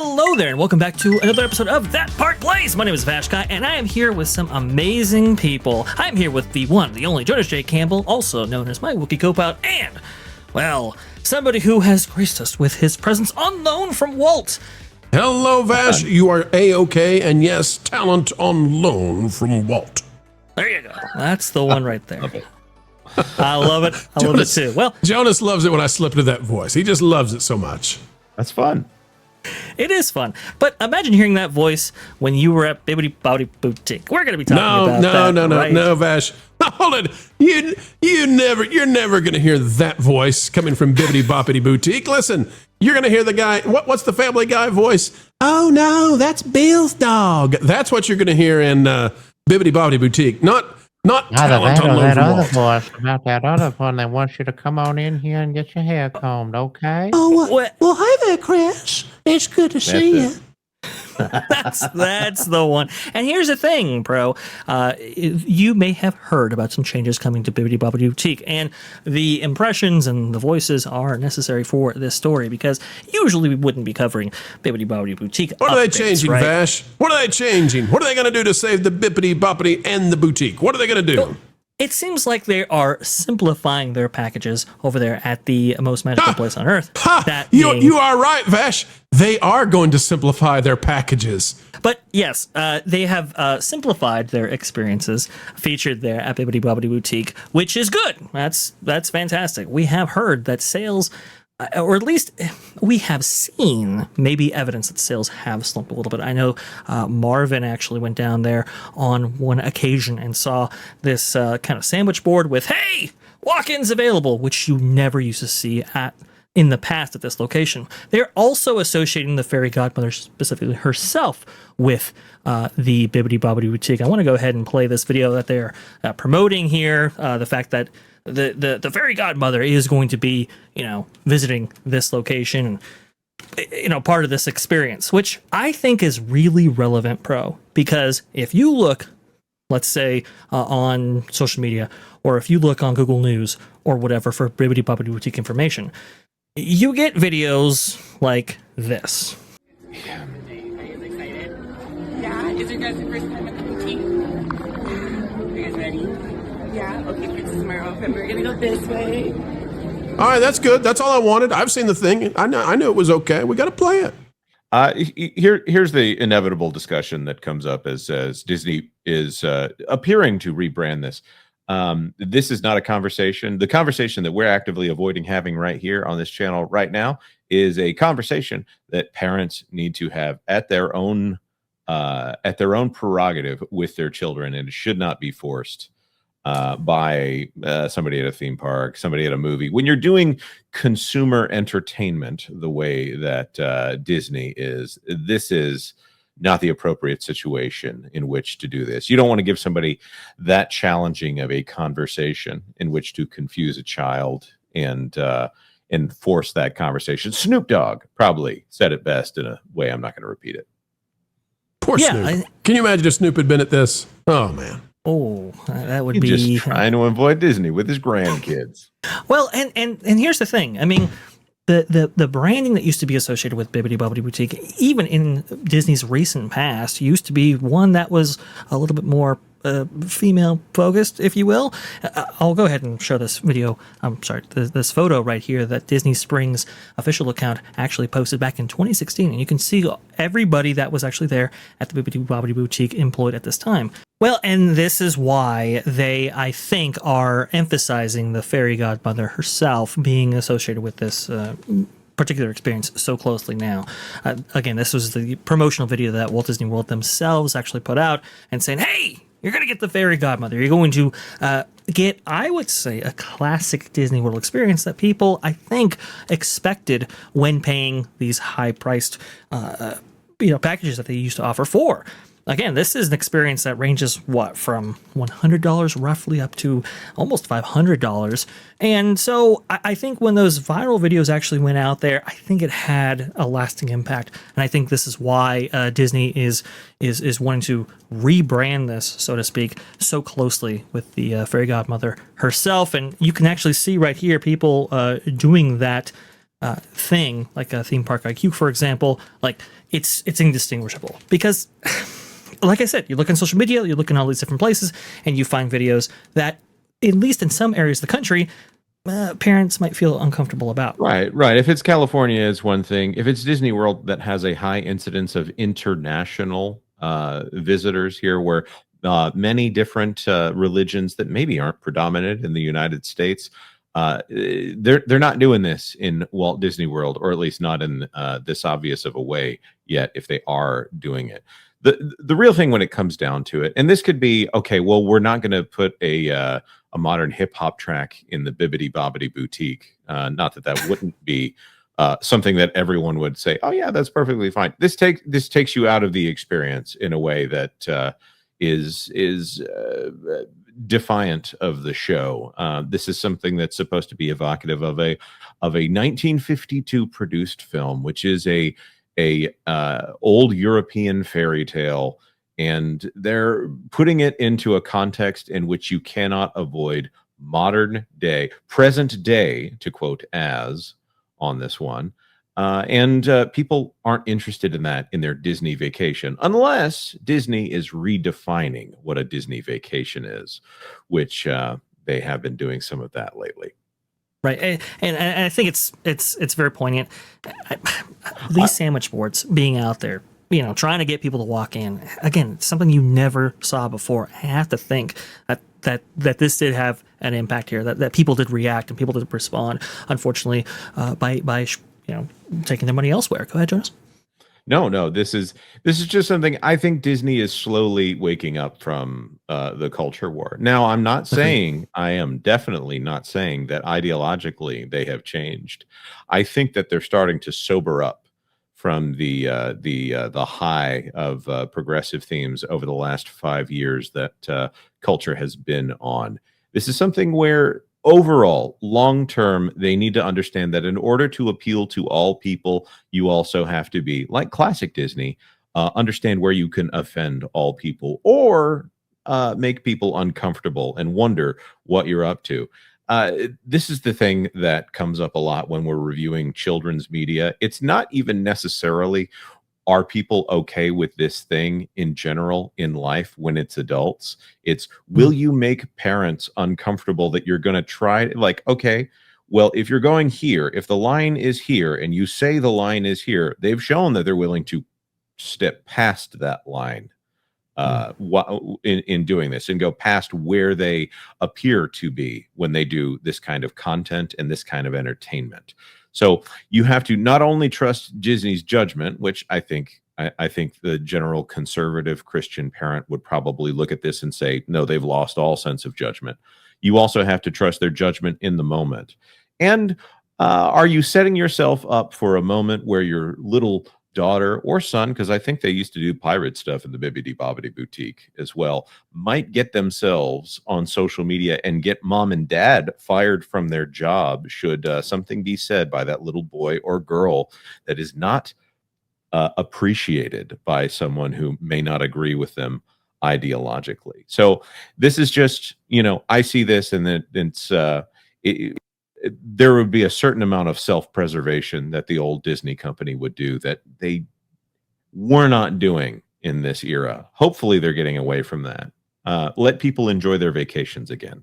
Hello there, and welcome back to another episode of That Part Plays. My name is Vash Guy, and I am here with some amazing people. I'm here with the one, the only Jonas J. Campbell, also known as my Wookiee Copout, and, well, somebody who has graced us with his presence on loan from Walt. Hello, Vash. You are A-OK, and yes, talent on loan from Walt. There you go. That's the one right there. I love it. I love it too. Well, Jonas loves it when I slip into that voice. He just loves it so much. That's fun. it is fun. But imagine hearing that voice when you were at Bibbidi Bobbidi Boutique. We're going to be talking about that. No, Vash. Hold it. You're never going to hear that voice coming from Bibbidi Bobbidi Boutique. Listen, you're going to hear the guy. What's the Family Guy voice? Oh no, that's Bill's dog. That's what you're going to hear in Bibbidi Bobbidi Boutique. Not talent on loan from Walt. Voice about that other one. They want you to come on in here and get your hair combed, okay? Oh, well, hi there, Chris. It's good to see you. That's the one. And here's the thing, bro. You may have heard about some changes coming to Bibbidi Bobbidi Boutique, and the impressions and the voices are necessary for this story because usually we wouldn't be covering Bibbidi Bobbidi Boutique. What are they changing, right? Vash? What are they changing? What are they going to do to save the Bibbidi Bobbidi and the boutique? What are they going to do? Well, it seems like they are simplifying their packages over there at the most magical place on earth. You are right, Vash. They are going to simplify their packages. But yes, they have simplified their experiences featured there at Bibbidi Bobbidi Boutique, which is good. That's fantastic. We have heard that sales, or at least we have seen maybe evidence that sales have slumped a little bit. I know Marvin actually went down there on one occasion and saw this kind of sandwich board with, hey, walk-ins available, which you never used to see in the past at this location. They're also associating the fairy godmother, specifically herself, with the Bibbidi Bobbidi Boutique. I want to go ahead and play this video that they're promoting here, the fact that the fairy godmother is going to be, visiting this location and, part of this experience, which I think is really relevant, Pro, because if you look, let's say, on social media, or if you look on Google News or whatever for Bibbidi Bobbidi Boutique information, you get videos like this. Yeah. Are you excited? Yeah. Is your guys' first time at the boutique? Are you guys ready? Yeah. Okay, Princess Marvel, we're gonna go this way. All right, that's good. That's all I wanted. I've seen the thing. I knew it was okay. We got to play it. Here's the inevitable discussion that comes up as Disney is appearing to rebrand this. This is not a conversation. The conversation that we're actively avoiding having right here on this channel right now is a conversation that parents need to have at their own prerogative with their children, and it should not be forced by somebody at a theme park, somebody at a movie. When you're doing consumer entertainment the way that Disney is, this is not the appropriate situation in which to do this. You don't want to give somebody that challenging of a conversation in which to confuse a child and force that conversation. Snoop Dogg probably said it best in a way I'm not going to repeat it. Poor Snoop. Can you imagine if Snoop had been at this? Oh, man. Oh, that would He's be just trying to avoid Disney with his grandkids. Well, and here's the thing. I mean, the branding that used to be associated with Bibbidi Bobbidi Boutique, even in Disney's recent past, used to be one that was a little bit more female focused, if you will. I'll go ahead and show this video. I'm sorry, this photo right here that Disney Springs official account actually posted back in 2016, and you can see everybody that was actually there at the Bibbidi Bobbidi Boutique employed at this time. Well, and this is why they, I think, are emphasizing the fairy godmother herself being associated with this particular experience so closely now. Again, this was the promotional video that Walt Disney World themselves actually put out and saying, hey, you're going to get the fairy godmother. You're going to get, I would say, a classic Disney World experience that people, I think, expected when paying these high-priced packages that they used to offer for. Again, this is an experience that ranges, from $100 roughly up to almost $500. And so I think when those viral videos actually went out there, I think it had a lasting impact. And I think this is why Disney is wanting to rebrand this, so to speak, so closely with the fairy godmother herself. And you can actually see right here people doing that thing, like a theme park IQ, for example, like it's indistinguishable because, like I said, you look on social media, you look in all these different places, and you find videos that, at least in some areas of the country, parents might feel uncomfortable about. Right. If it's California, it's one thing. If it's Disney World that has a high incidence of international visitors here, where many different religions that maybe aren't predominant in the United States, they're not doing this in Walt Disney World, or at least not in this obvious of a way yet, if they are doing it. The real thing when it comes down to it, and this could be, okay, well, we're not going to put a modern hip hop track in the Bibbidi Bobbidi boutique. Not that wouldn't be something that everyone would say, oh yeah, that's perfectly fine. This takes you out of the experience in a way that is defiant of the show. This is something that's supposed to be evocative of a 1952 produced film, which is a old European fairy tale, and they're putting it into a context in which you cannot avoid modern day, present day, to quote as on this one. And people aren't interested in that in their Disney vacation, unless Disney is redefining what a Disney vacation is, which they have been doing some of that lately. Right, and I think it's very poignant. These sandwich boards being out there, trying to get people to walk in. Again, it's something you never saw before. I have to think that this did have an impact here. That people did react and people did respond. Unfortunately, by taking their money elsewhere. Go ahead, Jonas. No. This is just something I think Disney is slowly waking up from the culture war. Now, I'm not saying, I am definitely not saying that ideologically they have changed. I think that they're starting to sober up from the high of progressive themes over the last 5 years that culture has been on. This is something where overall, long term, they need to understand that in order to appeal to all people, you also have to be, like classic Disney, understand where you can offend all people or make people uncomfortable and wonder what you're up to. This is the thing that comes up a lot when we're reviewing children's media. It's not even necessarily, are people okay with this thing in general in life when it's adults? It's, will you make parents uncomfortable that you're going to try? Like, okay, well, if you're going here, if the line is here and you say the line is here, they've shown that they're willing to step past that line in doing this and go past where they appear to be when they do this kind of content and this kind of entertainment. So you have to not only trust Disney's judgment, which I think the general conservative Christian parent would probably look at this and say, no, they've lost all sense of judgment. You also have to trust their judgment in the moment. And are you setting yourself up for a moment where your little daughter or son, because I think they used to do pirate stuff in the Bibbidi Bobbidi boutique as well, might get themselves on social media and get mom and dad fired from their job should something be said by that little boy or girl that is not appreciated by someone who may not agree with them ideologically. So this is just, I see this and then it's there would be a certain amount of self-preservation that the old Disney company would do that they were not doing in this era. Hopefully they're getting away from that. Let people enjoy their vacations again.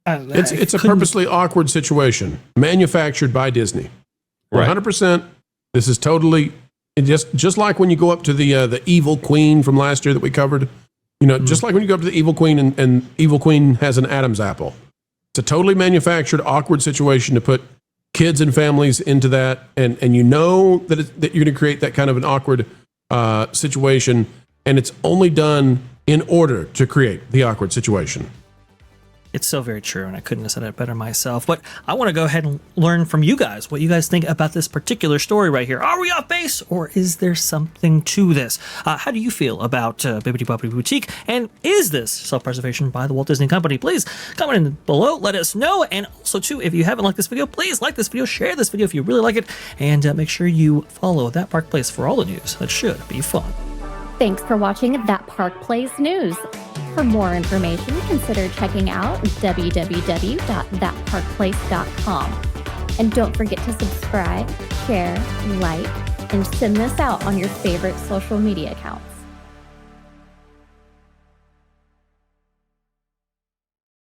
It's a purposely awkward situation manufactured by Disney. 100%. This is totally just like when you go up to the Evil Queen from last year that we covered. Just like when you go up to the Evil Queen and Evil Queen has an Adam's apple. It's a totally manufactured, awkward situation to put kids and families into that, and that you're going to create that kind of an awkward situation, and it's only done in order to create the awkward situation. It's so very true, and I couldn't have said it better myself. But I want to go ahead and learn from you guys what you guys think about this particular story right here. Are we off base, or is there something to this? How do you feel about Bibbidi Bobbidi Boutique, and is this self-preservation by the Walt Disney Company? Please comment in below, let us know. And also, too, if you haven't liked this video, please like this video, share this video if you really like it, and make sure you follow That Park Place for all the news that should be fun. Thanks for watching That Park Place News. For more information, consider checking out www.thatparkplace.com. And don't forget to subscribe, share, like, and send this out on your favorite social media accounts.